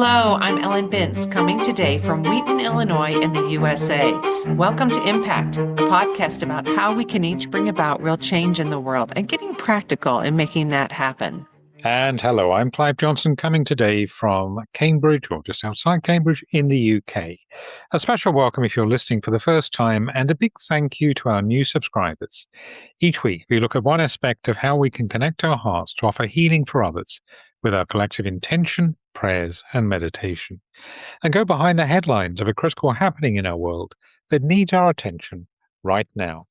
Hello, I'm Ellen Bince, coming today from Wheaton, Illinois, in the USA. Welcome to Impact, a podcast about how we can each bring about real change in the world and getting practical in making that happen. And hello, I'm Clive Johnson, coming today from Cambridge, or just outside Cambridge, in the UK. A special welcome if you're listening for the first time, and a big thank you to our new subscribers. Each week, we look at one aspect of how we can connect our hearts to offer healing for others with our collective intention, prayers, and meditation, and go behind the headlines of a critical happening in our world that needs our attention right now.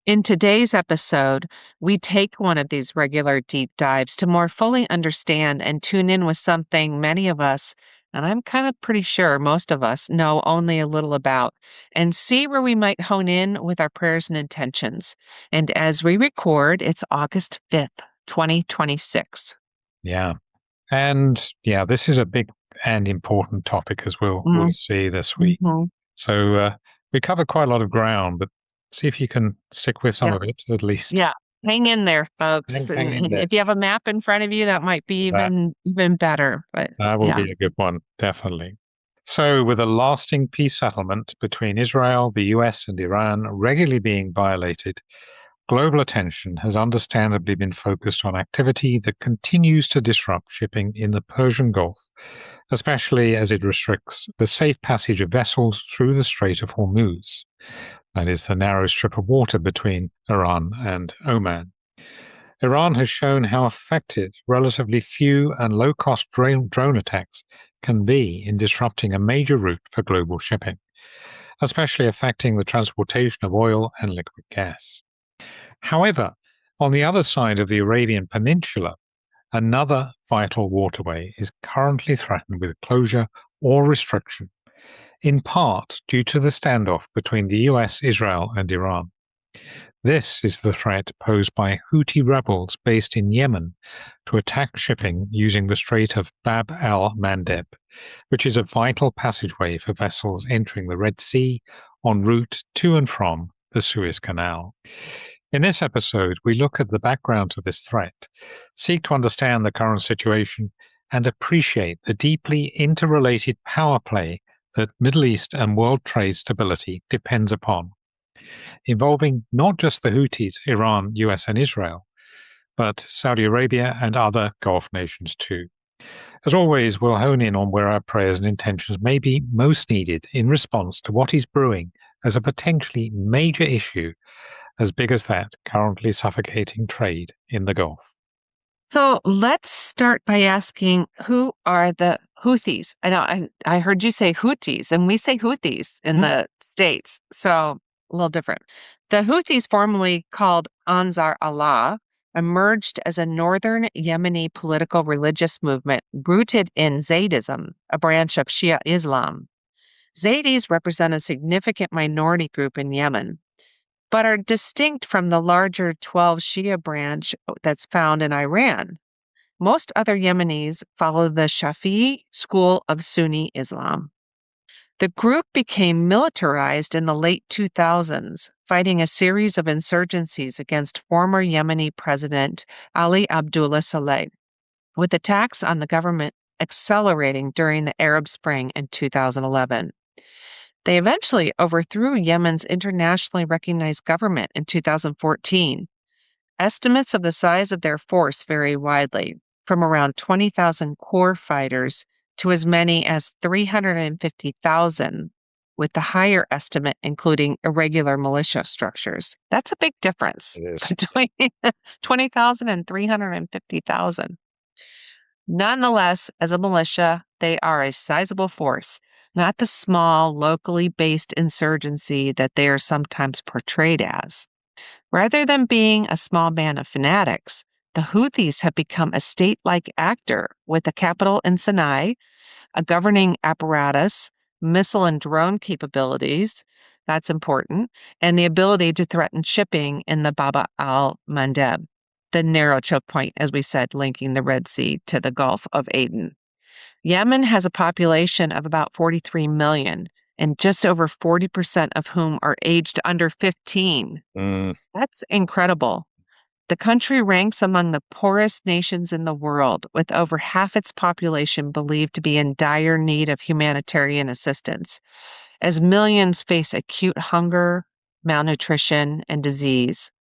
In today's episode, we take one of these regular deep dives to more fully understand and tune in with something many of us, and I'm kind of pretty sure most of us, know only a little about, and see where we might hone in with our prayers and intentions. And as we record, it's August 5th, 2026. Yeah. And this is a big and important topic, as we'll see this week. So we covered quite a lot of ground, but see if you can stick with some of it at least. Yeah, hang in there, folks. Hang in And there. if you have a map in front of you, that might be even better. But That will be a good one, definitely. So with a lasting peace settlement between Israel, the US, and Iran regularly being violated, global attention has understandably been focused on activity that continues to disrupt shipping in the Persian Gulf, especially as it restricts the safe passage of vessels through the Strait of Hormuz. That is the narrow strip of water between Iran and Oman. Iran has shown how effective relatively few and low-cost drone attacks can be in disrupting a major route for global shipping, especially affecting the transportation of oil and liquid gas. However, on the other side of the Arabian Peninsula, another vital waterway is currently threatened with closure or restriction, in part due to the standoff between the US, Israel, and Iran. This is the threat posed by Houthi rebels based in Yemen to attack shipping using the Strait of Bab al-Mandeb, which is a vital passageway for vessels entering the Red Sea en route to and from the Suez Canal. In this episode, we look at the background to this threat, seek to understand the current situation, and appreciate the deeply interrelated power play that Middle East and world trade stability depends upon, involving not just the Houthis, Iran, US, and Israel, but Saudi Arabia and other Gulf nations too. As always, we'll hone in on where our prayers and intentions may be most needed in response to what is brewing as a potentially major issue as big as that currently suffocating trade in the Gulf. So let's start by asking, who are the Houthis? I heard you say Houthis, and we say Houthis in the States, so a little different. The Houthis, formerly called Ansar Allah, emerged as a northern Yemeni political religious movement rooted in Zaydism, a branch of Shia Islam. Zaydis represent a significant minority group in Yemen, but are distinct from the larger 12 Shia branch that's found in Iran. Most other Yemenis follow the Shafi'i school of Sunni Islam. The group became militarized in the late 2000s, fighting a series of insurgencies against former Yemeni President Ali Abdullah Saleh, with attacks on the government accelerating during the Arab Spring in 2011. They eventually overthrew Yemen's internationally recognized government in 2014. Estimates of the size of their force vary widely, from around 20,000 core fighters to as many as 350,000, with the higher estimate including irregular militia structures. That's a big difference between 20,000 and 350,000. Nonetheless, as a militia, they are a sizable force, not the small, locally based insurgency that they are sometimes portrayed as. Rather than being a small band of fanatics, the Houthis have become a state-like actor with a capital in Sinai, a governing apparatus, missile and drone capabilities, that's important, and the ability to threaten shipping in the Bab al-Mandeb, the narrow choke point, as we said, linking the Red Sea to the Gulf of Aden. Yemen has a population of about 43 million, and just over 40% of whom are aged under 15. That's incredible. The country ranks among the poorest nations in the world, with over half its population believed to be in dire need of humanitarian assistance, as millions face acute hunger, malnutrition, and disease.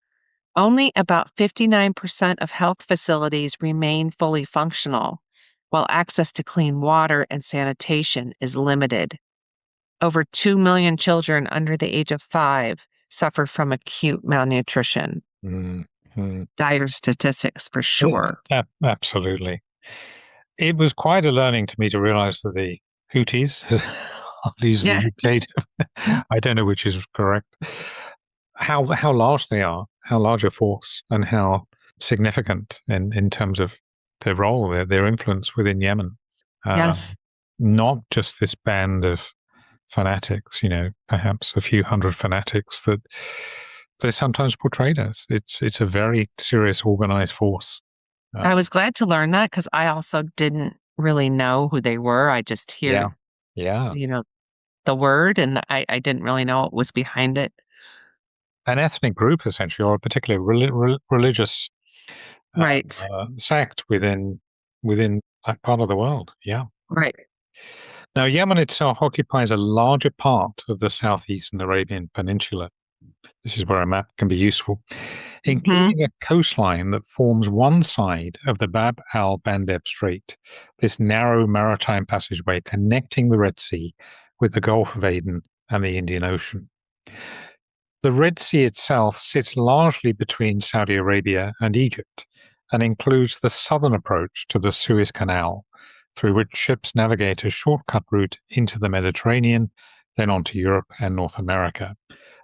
Only about 59% of health facilities remain fully functional, while access to clean water and sanitation is limited. Over 2 million children under the age of 5 suffer from acute malnutrition. Mm-hmm. Dire statistics for sure. Absolutely. It was quite a learning to me to realize that the Houthis, I'll use the Yeah. UK, I don't know which is correct, how large they are, how large a force, and how significant in terms of their role, their influence within Yemen. Yes. Not just this band of fanatics, perhaps a few hundred fanatics that they're sometimes portrayed as. It's a very serious organized force. I was glad to learn that because I also didn't really know who they were. I just Yeah. hear, Yeah. the word, and I didn't really know what was behind it. An ethnic group, essentially, or a particular religious Right. sect within that part of the world. Yeah. Right. Now, Yemen itself occupies a larger part of the southeastern Arabian Peninsula. This is where a map can be useful, including a coastline that forms one side of the Bab al-Mandeb Strait, this narrow maritime passageway connecting the Red Sea with the Gulf of Aden and the Indian Ocean. The Red Sea itself sits largely between Saudi Arabia and Egypt and includes the southern approach to the Suez Canal, through which ships navigate a shortcut route into the Mediterranean, then onto Europe and North America,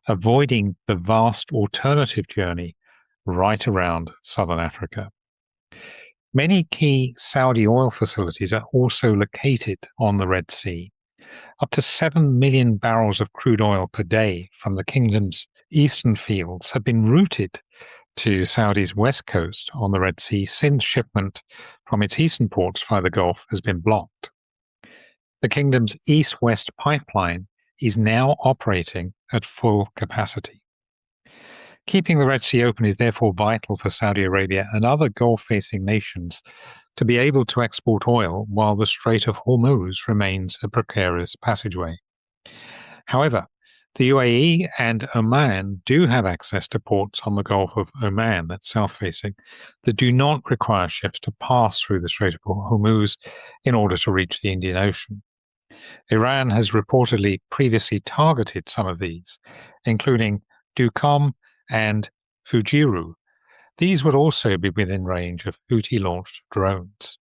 avoiding the vast alternative journey right around southern Africa. Many key Saudi oil facilities are also located on the Red Sea. Up to 7 million barrels of crude oil per day from the kingdom's eastern fields have been routed to Saudi's west coast on the Red Sea since shipment from its eastern ports via the Gulf has been blocked. The kingdom's east-west pipeline is now operating at full capacity. Keeping the Red Sea open is therefore vital for Saudi Arabia and other Gulf-facing nations to be able to export oil while the Strait of Hormuz remains a precarious passageway. However, the UAE and Oman do have access to ports on the Gulf of Oman, that's south-facing, that do not require ships to pass through the Strait of Hormuz in order to reach the Indian Ocean. Iran has reportedly previously targeted some of these, including Duqm and Fujiru. These would also be within range of Houthi-launched drones.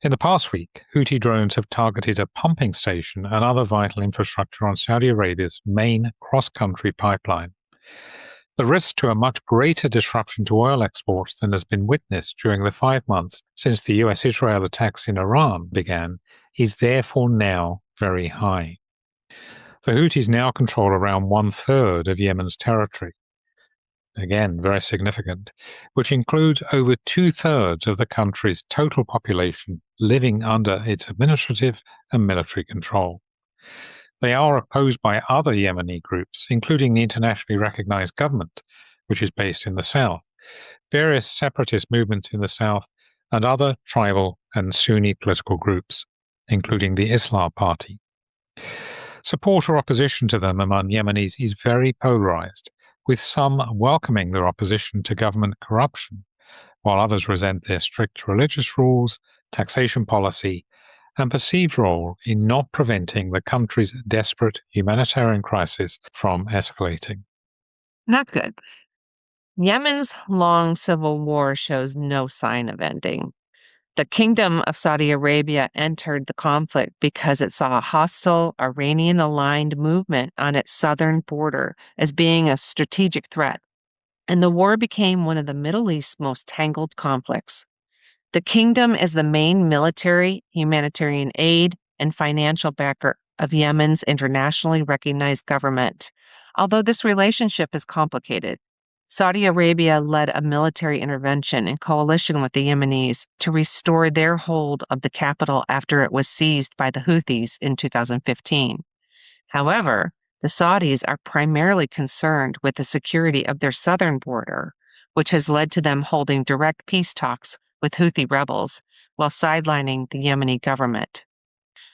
In the past week, Houthi drones have targeted a pumping station and other vital infrastructure on Saudi Arabia's main cross-country pipeline. The risk to a much greater disruption to oil exports than has been witnessed during the 5 months since the US-Israel attacks in Iran began is therefore now very high. The Houthis now control around 1/3 of Yemen's territory. Again, very significant, which includes over 2/3 of the country's total population living under its administrative and military control. They are opposed by other Yemeni groups, including the internationally recognized government, which is based in the south, various separatist movements in the south, and other tribal and Sunni political groups, including the Islah Party. Support or opposition to them among Yemenis is very polarized, with some welcoming their opposition to government corruption, while others resent their strict religious rules, taxation policy, and perceived role in not preventing the country's desperate humanitarian crisis from escalating. Not good. Yemen's long civil war shows no sign of ending. The Kingdom of Saudi Arabia entered the conflict because it saw a hostile Iranian-aligned movement on its southern border as being a strategic threat, and the war became one of the Middle East's most tangled conflicts. The kingdom is the main military, humanitarian aid, and financial backer of Yemen's internationally recognized government. Although this relationship is complicated, Saudi Arabia led a military intervention in coalition with the Yemenis to restore their hold of the capital after it was seized by the Houthis in 2015. However, the Saudis are primarily concerned with the security of their southern border, which has led to them holding direct peace talks with Houthi rebels while sidelining the Yemeni government.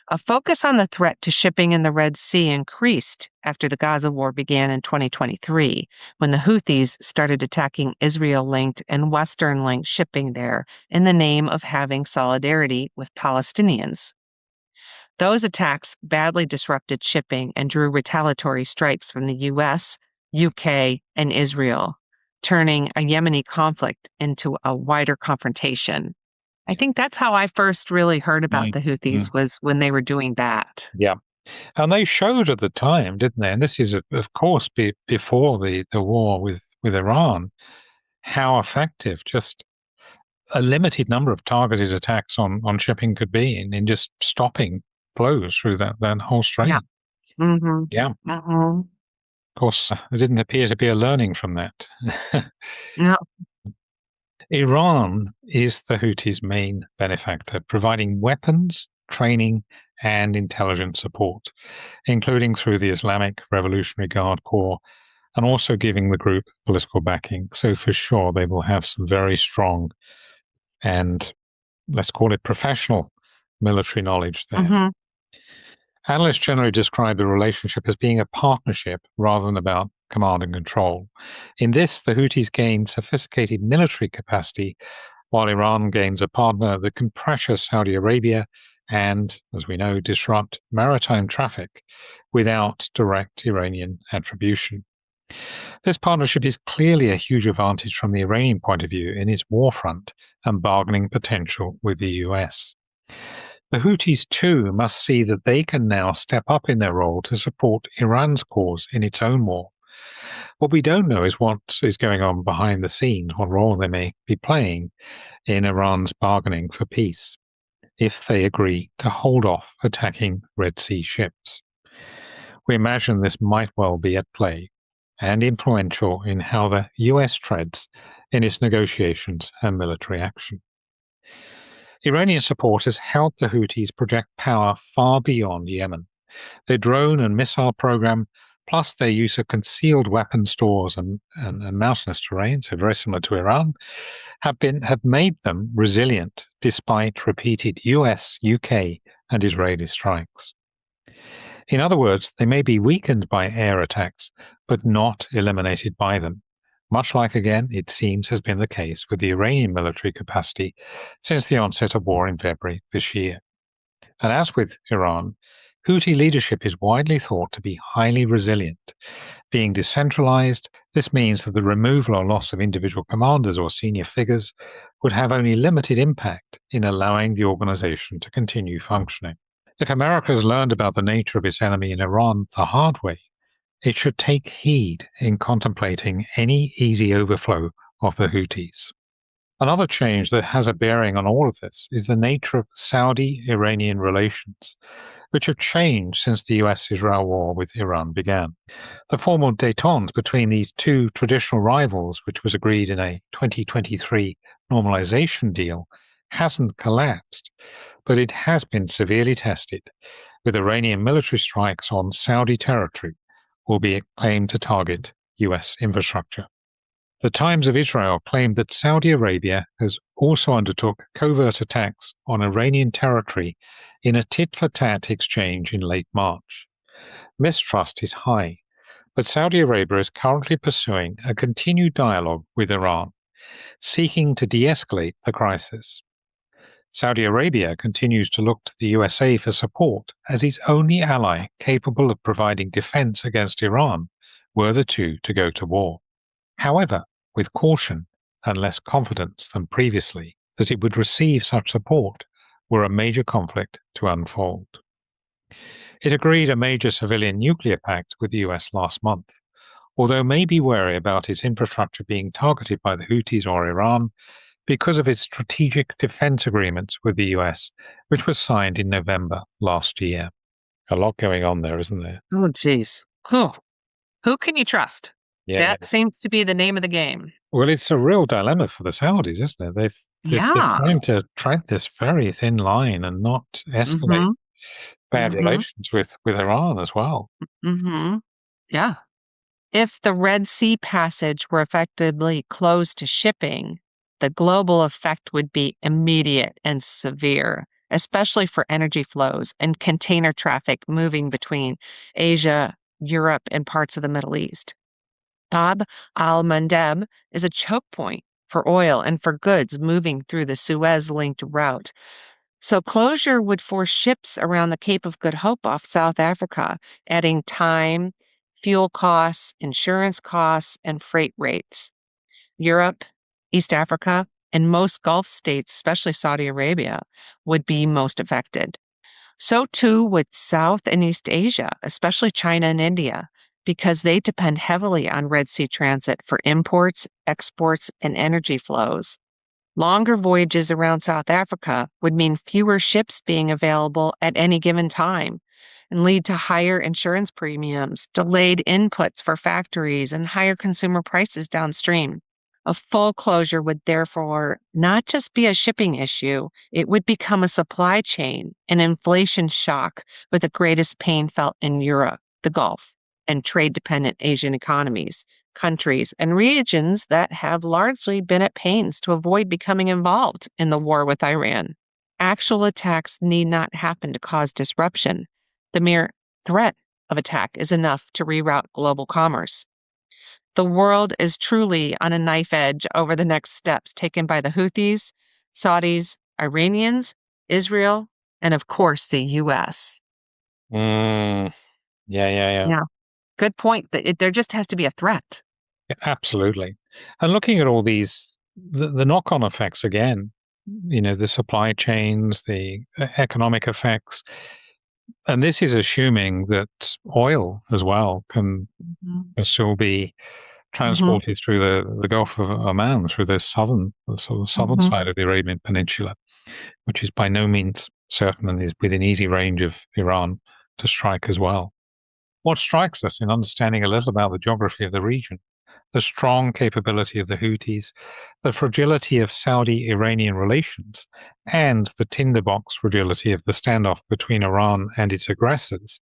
A focus on the threat to shipping in the Red Sea increased after the Gaza War began in 2023, when the Houthis started attacking Israel-linked and Western-linked shipping there in the name of having solidarity with Palestinians. Those attacks badly disrupted shipping and drew retaliatory strikes from the US, UK, and Israel, turning a Yemeni conflict into a wider confrontation. I think that's how I first really heard about the Houthis, was when they were doing that. Yeah. And they showed at the time, didn't they? And this is, of course, before the war with Iran, how effective just a limited number of targeted attacks on shipping could be in just stopping flows through that whole strait. Yeah. Mm-hmm. Yeah. Mm-hmm. Of course, there didn't appear to be a learning from that. No. Iran is the Houthis' main benefactor, providing weapons, training, and intelligence support, including through the Islamic Revolutionary Guard Corps, and also giving the group political backing. So for sure, they will have some very strong and, let's call it, professional military knowledge there. Mm-hmm. Analysts generally describe the relationship as being a partnership rather than about command and control. In this, the Houthis gain sophisticated military capacity, while Iran gains a partner that can pressure Saudi Arabia and, as we know, disrupt maritime traffic without direct Iranian attribution. This partnership is clearly a huge advantage from the Iranian point of view in its war front and bargaining potential with the US. The Houthis, too, must see that they can now step up in their role to support Iran's cause in its own war. What we don't know is what is going on behind the scenes, what role they may be playing in Iran's bargaining for peace, if they agree to hold off attacking Red Sea ships. We imagine this might well be at play and influential in how the US treads in its negotiations and military action. Iranian support has helped the Houthis project power far beyond Yemen. Their drone and missile program, plus their use of concealed weapon stores and mountainous terrain, so very similar to Iran, have made them resilient despite repeated US, UK, and Israeli strikes. In other words, they may be weakened by air attacks, but not eliminated by them, much like, again, it seems has been the case with the Iranian military capacity since the onset of war in February this year. And as with Iran, Houthi leadership is widely thought to be highly resilient. Being decentralized, this means that the removal or loss of individual commanders or senior figures would have only limited impact in allowing the organization to continue functioning. If America has learned about the nature of its enemy in Iran the hard way, it should take heed in contemplating any easy overflow of the Houthis. Another change that has a bearing on all of this is the nature of Saudi-Iranian relations, which have changed since the US-Israel war with Iran began. The formal détente between these two traditional rivals, which was agreed in a 2023 normalization deal, hasn't collapsed, but it has been severely tested, with Iranian military strikes on Saudi territory, albeit claimed to target US infrastructure. The Times of Israel claimed that Saudi Arabia has also undertook covert attacks on Iranian territory in a tit-for-tat exchange in late March. Mistrust is high, but Saudi Arabia is currently pursuing a continued dialogue with Iran, seeking to de-escalate the crisis. Saudi Arabia continues to look to the USA for support as its only ally capable of providing defense against Iran were the two to go to war. However, with caution and less confidence than previously that it would receive such support were a major conflict to unfold. It agreed a major civilian nuclear pact with the US last month, although may be wary about its infrastructure being targeted by the Houthis or Iran because of its strategic defense agreements with the US, which was signed in November last year. A lot going on there, isn't there? Oh, geez. Who can you trust? Yeah. That seems to be the name of the game. Well, it's a real dilemma for the Saudis, isn't it? They're trying to tread this very thin line and not escalate bad relations with Iran as well. Mm-hmm. Yeah. If the Red Sea passage were effectively closed to shipping, the global effect would be immediate and severe, especially for energy flows and container traffic moving between Asia, Europe, and parts of the Middle East. Bab al-Mandeb is a choke point for oil and for goods moving through the Suez-linked route. So closure would force ships around the Cape of Good Hope off South Africa, adding time, fuel costs, insurance costs, and freight rates. Europe, East Africa, and most Gulf states, especially Saudi Arabia, would be most affected. So too would South and East Asia, especially China and India, because they depend heavily on Red Sea transit for imports, exports, and energy flows. Longer voyages around South Africa would mean fewer ships being available at any given time and lead to higher insurance premiums, delayed inputs for factories, and higher consumer prices downstream. A full closure would therefore not just be a shipping issue, it would become a supply chain, an inflation shock with the greatest pain felt in Europe, the Gulf, and trade-dependent Asian economies, countries, and regions that have largely been at pains to avoid becoming involved in the war with Iran. Actual attacks need not happen to cause disruption. The mere threat of attack is enough to reroute global commerce. The world is truly on a knife edge over the next steps taken by the Houthis, Saudis, Iranians, Israel, and of course the US. Yeah. Yeah, good point. There just has to be a threat. Absolutely. And looking at all these, the knock-on effects again, the supply chains, the economic effects, and this is assuming that oil as well can still be transported through the Gulf of Oman, through the southern side of the Arabian Peninsula, which is by no means certain and is within easy range of Iran to strike as well. What strikes us in understanding a little about the geography of the region, the strong capability of the Houthis, the fragility of Saudi-Iranian relations, and the tinderbox fragility of the standoff between Iran and its aggressors,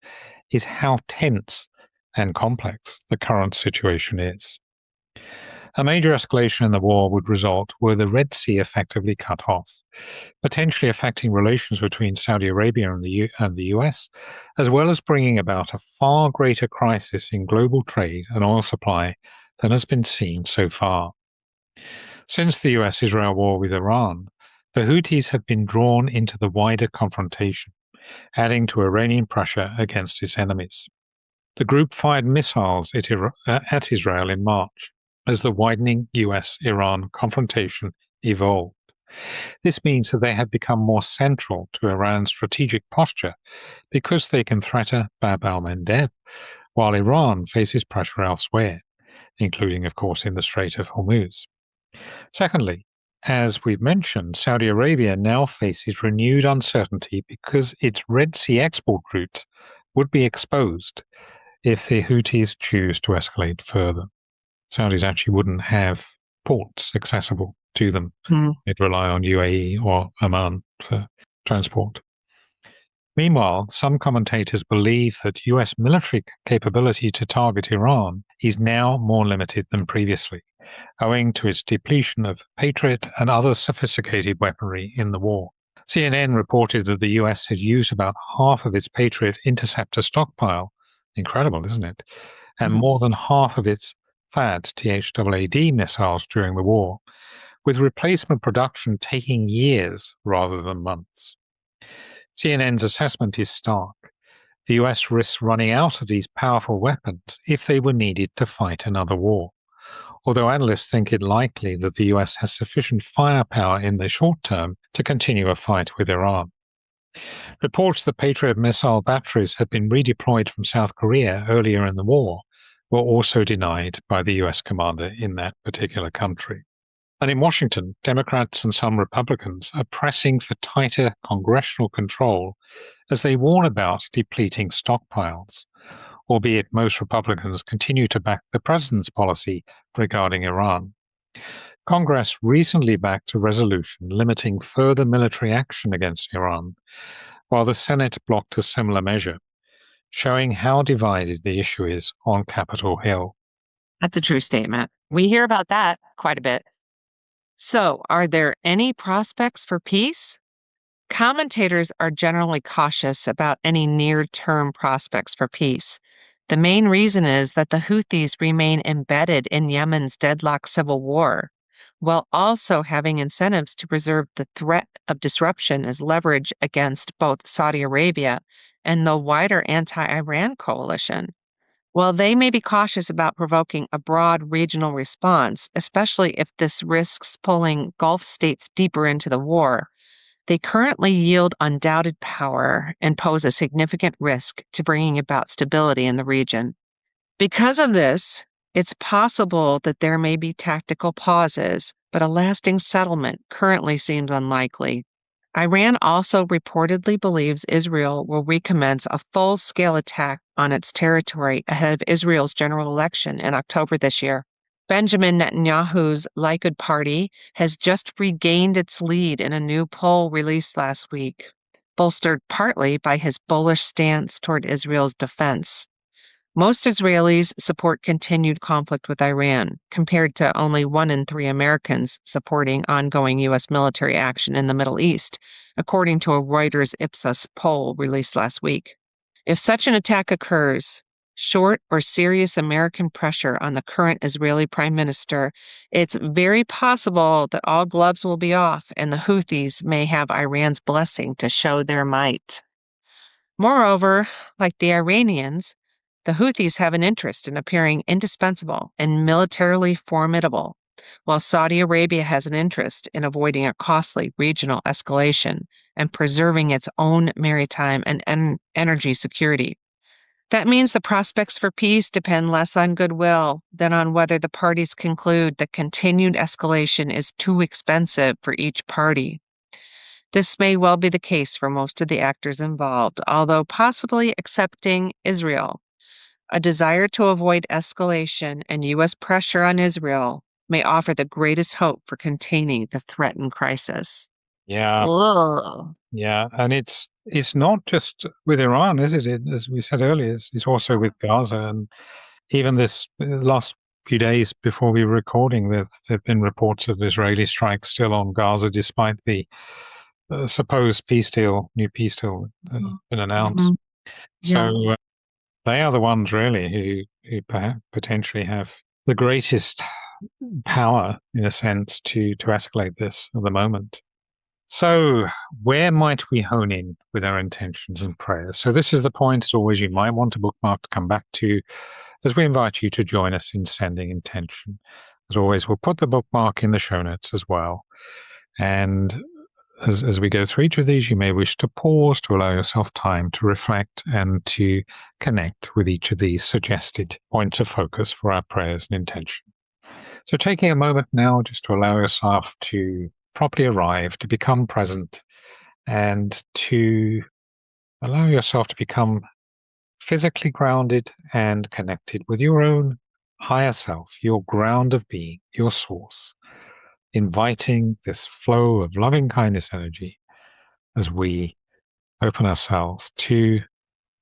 is how tense and complex the current situation is. A major escalation in the war would result were the Red Sea effectively cut off, potentially affecting relations between Saudi Arabia and the US, as well as bringing about a far greater crisis in global trade and oil supply than has been seen so far. Since the US-Israel war with Iran, the Houthis have been drawn into the wider confrontation, adding to Iranian pressure against its enemies. The group fired missiles at Israel in March as the widening US-Iran confrontation evolved. This means that they have become more central to Iran's strategic posture because they can threaten Bab al-Mandeb, while Iran faces pressure elsewhere, including, of course, in the Strait of Hormuz. Secondly, as we've mentioned, Saudi Arabia now faces renewed uncertainty because its Red Sea export route would be exposed if the Houthis choose to escalate further. Saudis actually wouldn't have ports accessible to them. They'd rely on UAE or Oman for transport. Meanwhile, some commentators believe that US military capability to target Iran is now more limited than previously, owing to its depletion of Patriot and other sophisticated weaponry in the war. CNN reported that the US had used about half of its Patriot interceptor stockpile, incredible, isn't it? And more than half of its THAAD, THAAD missiles during the war, with replacement production taking years rather than months. CNN's assessment is stark. The US risks running out of these powerful weapons if they were needed to fight another war, although analysts think it likely that the US has sufficient firepower in the short term to continue a fight with Iran. Reports that Patriot missile batteries had been redeployed from South Korea earlier in the war were also denied by the US commander in that particular country. And in Washington, Democrats and some Republicans are pressing for tighter congressional control as they warn about depleting stockpiles, albeit most Republicans continue to back the president's policy regarding Iran. Congress recently backed a resolution limiting further military action against Iran, while the Senate blocked a similar measure, showing how divided the issue is on Capitol Hill. That's a true statement. We hear about that quite a bit. So, are there any prospects for peace? Commentators are generally cautious about any near term prospects for peace. The main reason is that the Houthis remain embedded in Yemen's deadlocked civil war, while also having incentives to preserve the threat of disruption as leverage against both Saudi Arabia and the wider anti Iran coalition. While they may be cautious about provoking a broad regional response, especially if this risks pulling Gulf states deeper into the war, they currently yield undoubted power and pose a significant risk to bringing about stability in the region. Because of this, it's possible that there may be tactical pauses, but a lasting settlement currently seems unlikely. Iran also reportedly believes Israel will recommence a full scale attack on its territory ahead of Israel's general election in October this year. Benjamin Netanyahu's Likud party has just regained its lead in a new poll released last week, bolstered partly by his bullish stance toward Israel's defense. Most Israelis support continued conflict with Iran, compared to only 1 in 3 Americans supporting ongoing U.S. military action in the Middle East, according to a Reuters Ipsos poll released last week. If such an attack occurs, short or serious American pressure on the current Israeli prime minister, it's very possible that all gloves will be off and the Houthis may have Iran's blessing to show their might. Moreover, like the Iranians, the Houthis have an interest in appearing indispensable and militarily formidable, while Saudi Arabia has an interest in avoiding a costly regional escalation and preserving its own maritime and energy security. That means the prospects for peace depend less on goodwill than on whether the parties conclude that continued escalation is too expensive for each party. This may well be the case for most of the actors involved, although possibly excepting Israel. A desire to avoid escalation and U.S. pressure on Israel may offer the greatest hope for containing the threatened crisis. Yeah, Ugh. yeah, and it's not just with Iran, is it? As we said earlier, it's also with Gaza, and even this last few days before we were recording, there've been reports of Israeli strikes still on Gaza, despite the supposed new peace deal been announced. Mhm. Yeah. So they are the ones really who potentially have the greatest power, in a sense, to escalate this at the moment. So, where might we hone in with our intentions and prayers? So, this is the point, as always, you might want a bookmark to come back to as we invite you to join us in sending intention. As always, we'll put the bookmark in the show notes as well. And as we go through each of these, you may wish to pause to allow yourself time to reflect and to connect with each of these suggested points of focus for our prayers and intention. So, taking a moment now just to allow yourself to properly arrive, to become present, and to allow yourself to become physically grounded and connected with your own higher self, your ground of being, your source, inviting this flow of loving kindness energy as we open ourselves to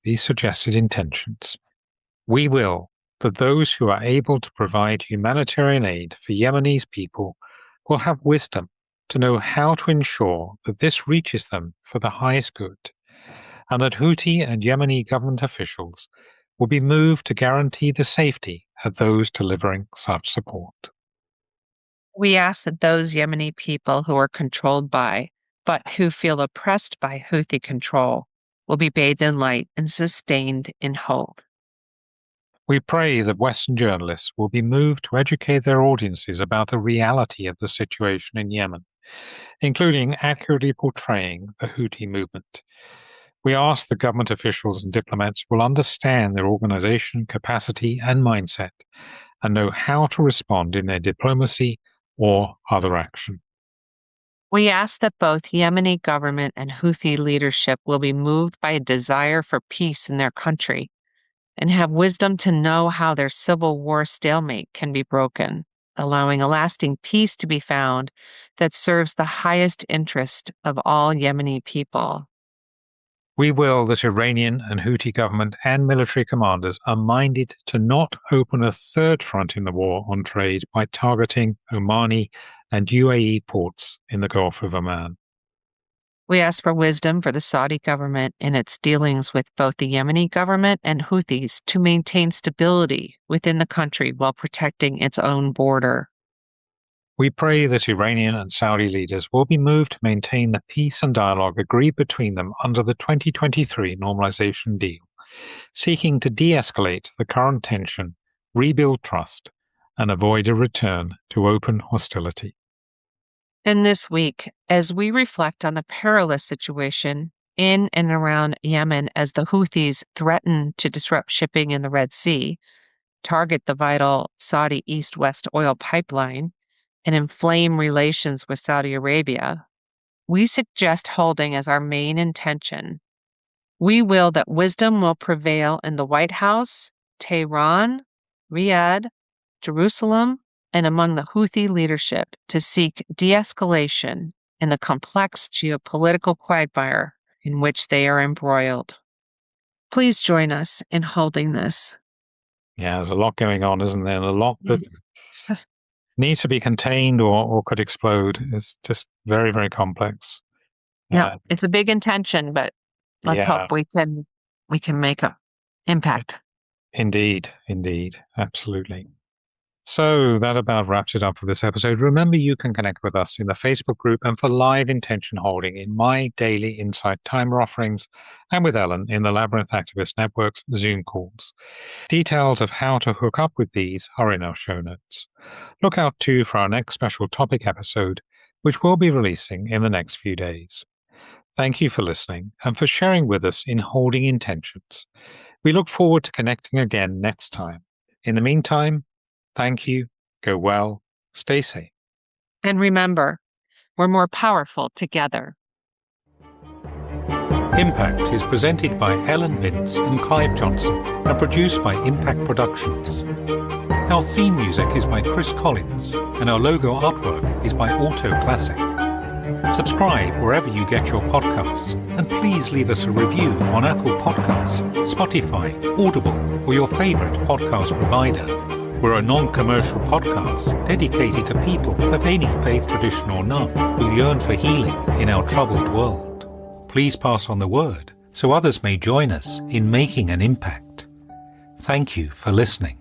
these suggested intentions. We will that those who are able to provide humanitarian aid for Yemenis people will have wisdom to know how to ensure that this reaches them for the highest good, and that Houthi and Yemeni government officials will be moved to guarantee the safety of those delivering such support. We ask that those Yemeni people who are controlled by, but who feel oppressed by Houthi control, will be bathed in light and sustained in hope. We pray that Western journalists will be moved to educate their audiences about the reality of the situation in Yemen, including accurately portraying the Houthi movement. We ask that government officials and diplomats will understand their organization, capacity, and mindset, and know how to respond in their diplomacy or other action. We ask that both Yemeni government and Houthi leadership will be moved by a desire for peace in their country and have wisdom to know how their civil war stalemate can be broken, allowing a lasting peace to be found that serves the highest interest of all Yemeni people. We will that Iranian and Houthi government and military commanders are minded to not open a third front in the war on trade by targeting Omani and UAE ports in the Gulf of Oman. We ask for wisdom for the Saudi government in its dealings with both the Yemeni government and Houthis to maintain stability within the country while protecting its own border. We pray that Iranian and Saudi leaders will be moved to maintain the peace and dialogue agreed between them under the 2023 normalization deal, seeking to de-escalate the current tension, rebuild trust, and avoid a return to open hostility. And this week, as we reflect on the perilous situation in and around Yemen as the Houthis threaten to disrupt shipping in the Red Sea, target the vital Saudi east-west oil pipeline, and inflame relations with Saudi Arabia, we suggest holding as our main intention. We will that wisdom will prevail in the White House, Tehran, Riyadh, Jerusalem, and among the Houthi leadership to seek de-escalation in the complex geopolitical quagmire in which they are embroiled. Please join us in holding this. Yeah, there's a lot going on, isn't there? And a lot that needs to be contained or could explode. It's just very, very complex. Yeah, it's a big intention, but let's hope we can make an impact. Indeed, absolutely. So that about wraps it up for this episode. Remember, you can connect with us in the Facebook group and for live intention holding in my daily Insight Timer offerings and with Ellen in the Labyrinth Activist Network's Zoom calls. Details of how to hook up with these are in our show notes. Look out too for our next special topic episode, which we'll be releasing in the next few days. Thank you for listening and for sharing with us in Holding Intentions. We look forward to connecting again next time. In the meantime, thank you, go well, stay safe. And remember, we're more powerful together. Impact is presented by Ellen Binns and Clive Johnson and produced by Impact Productions. Our theme music is by Chris Collins and our logo artwork is by Auto Classic. Subscribe wherever you get your podcasts and please leave us a review on Apple Podcasts, Spotify, Audible, or your favorite podcast provider. We're a non-commercial podcast dedicated to people of any faith tradition or none who yearn for healing in our troubled world. Please pass on the word so others may join us in making an impact. Thank you for listening.